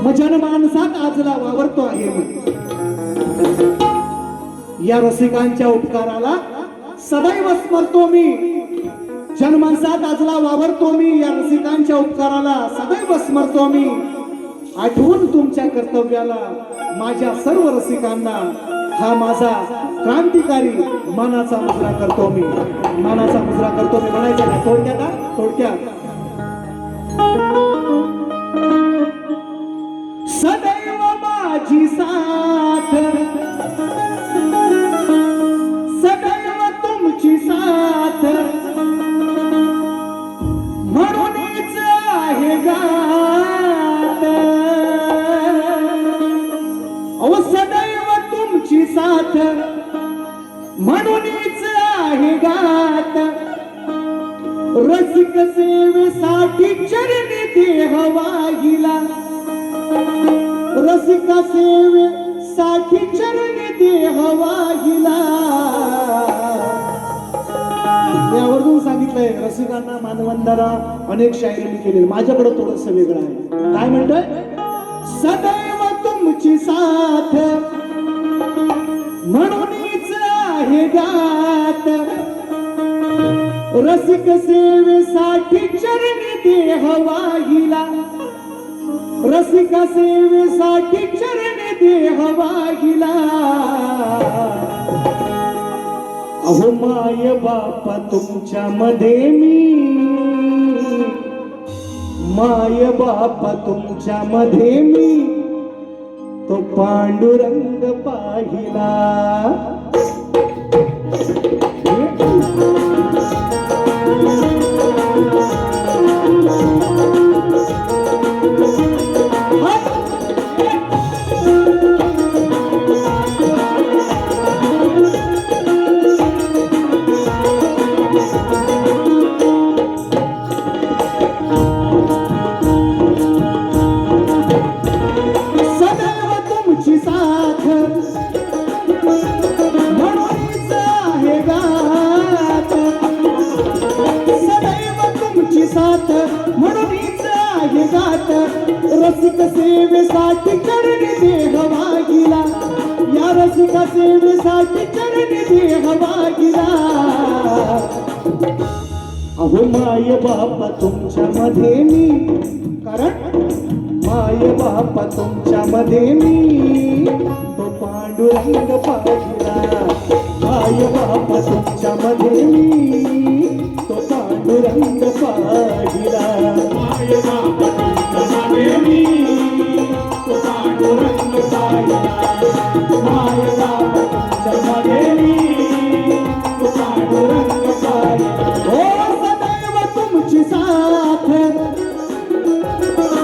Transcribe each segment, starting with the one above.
मग जनमानसात आजला वावरतो आहे मी. या रसिकांच्या उपकाराला सदैव स्मरतो मी. जनमानसात आजला वावरतो मी. या रसिकांच्या उपकाराला सदैव स्मरतो मी. आठवून तुमच्या कर्तव्याला माझ्या सर्व रसिकांना हा माझा क्रांतिकारी मानाचा मुजरा करतो मी. मानाचा मुजरा करतो मी म्हणायचं ना. थोडक्यात थोडक्यात सदैव माझी साथ, सदैव तुमची साथ, म्हणूनच आहे गात. अहो सदैव तुमची साथ, म्हणूनच आहे गात. रसिक सेवेसाठी चरणी देह वाहिला. रसिका सेवेसाठी चरणी देह वाहिला. यावरून सांगितलंय रसिकांना मानवंदना अनेक शायरी केली. माझ्याकडे थोडस वेगळं आहे. काय म्हणतोय? सदैव तुमची साथ, म्हणूनच आहे गात. रसिक सेवेसाठी चरणी देह वाहिला. रसिका सेवेसाठी चरणी देह वाहिला. अहो माय बापा तुमच्या मध्ये मी, माय बापा तुमच्या मध्ये मी, तो पांडुरंग पाहिला. रसिक सेवेसाठी चरणी देह वाहिला. या रसिका सेवेसाठी चरणी देह वाहिला. अहो माय बापा तुमच्या मध्ये मी, कारण माय बापा तुमच्या मध्ये मी, तो पांडुरंग पाहिला. माय बापा तुमच्या मध्ये मी, तो पांडुरंग पाहिला. माय बापा तुमच्या मध्ये मी, तो पांडुरंग पाहिला. माय बापा तुमच्या मध्ये मी, तो पांडुरंग पाहिला. हो सदैव तुमची साथ,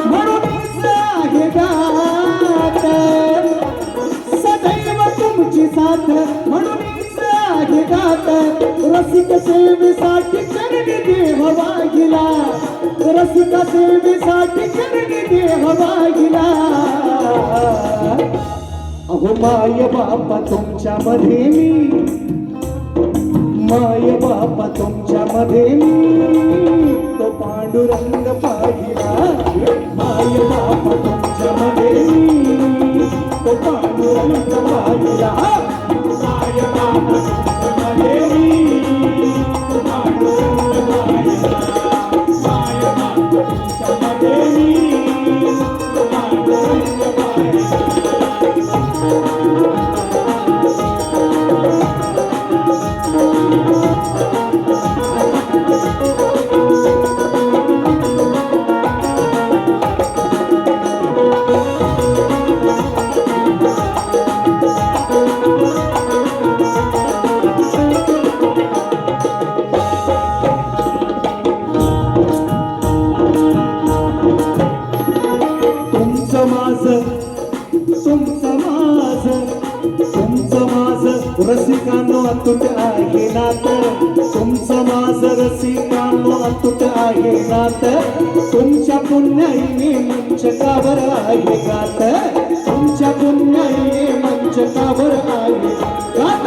म्हणूनच आहे गात. सदैव तुमची साथ, म्हणूनच आहे गात. रसिक सेवेसाठी चरणी देह वाहिला. रसिका सेवेसाठी चरणी देह वाहिला. अहो माय बापा तुमच्या मध्ये मी, माय बापा तुमच्या मध्ये मी, तो पांडुरंग पाहिला. माय बापा तुमच्या मध्ये मी, तो पांडुरंग पाहिला. माय बापा तुमच्या मध्ये मी, तो पांडुरंग पाहिला. माय बापा तुमच्या मध्ये मी, तो पांडुरंग पाहिला. रसिकांनो अतुट आहे नात. तुमचं माझं रसिकांनो अतुट आहे नात. तुमच्या पुण्याईने मंचकावर आहे गात. तुमच्या पुण्याईने मंचकावर आहे गात.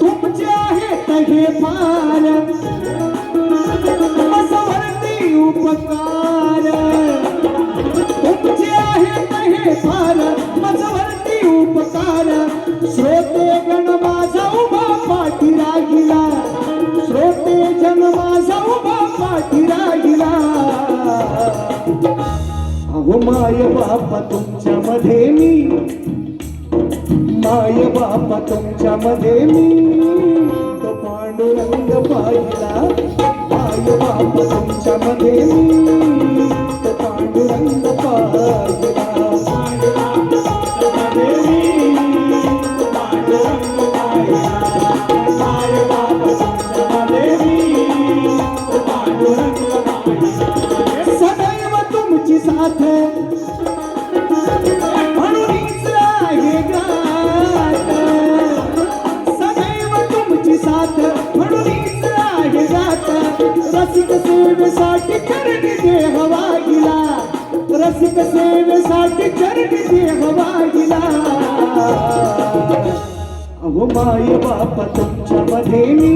तुमचे आहेत हे फार, उपकार तुमचे आहेत हे फार माझ्यावरती उपकार श्रोते गण माझा उभा पाठी राहिला श्रोते जन माझा उभा पाठी राहिला अहो माय बापा तुमच्या मध्ये मी माय बापा तुमच्या मध्ये मी तो पांडुरंग पाहिला माय बापा तुमच्या मध्ये मी तो पांडुरंग पाहिला माय बापा तुमच्या मध्ये मी तो पांडुरंग पाहिला माय बापा तुमच्या मध्ये मी तो पांडुरंग पाहिला सदैव तुमची साथ म्हणूनच आहे गात सदैव तुमची साथ म्हणूनच आहे गात रसिक सेवेसाठी चरणी देहवा गेला रसिक सेवेसाठी चरणी देहवा गेला अहो माय बापा तुमच्या मध्ये मी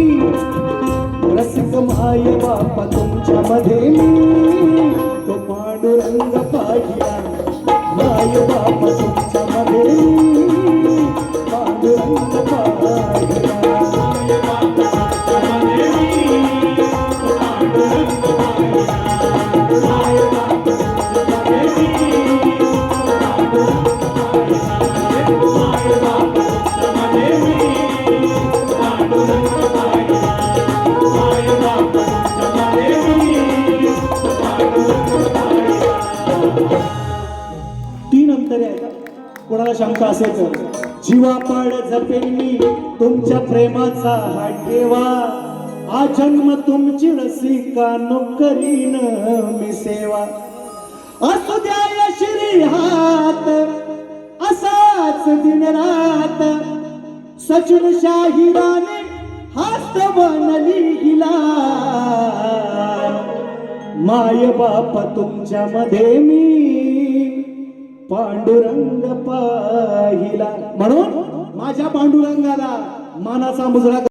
रसिक माय बापा तुमच्या मध्ये मी तो पांडुरंग पाहिला माय बापा तुमच्या मध्ये मी पांडुरंग पाहिला माय बापा तुमच्या मध्ये मी तो पांडुरंग पाहिला माय बापा तुमच्या मध्ये मी तो पांडुरंग पाहिला माय बापा तुमच्या मध्ये मी तो पांडुरंग पाहिला माय बापा तुमच्या मध्ये मी तो पांडुरंग पाहिला तीन अंतरे आहेत कोणाला शंका असेल तर जीवापाड जपेन मी तुमच्या प्रेमाचा हा ठेवा हा जन्म तुमची रसिका करीन मी सेवा असू द्या या श्री हात असाच दिन रात सचिन शाहिराने हास्त बनली हिला माय बापा तुमच्या मध्ये मी पांडुरंग पाहिला म्हणून माझ्या पांडुरंगाला मानाचा मुजरा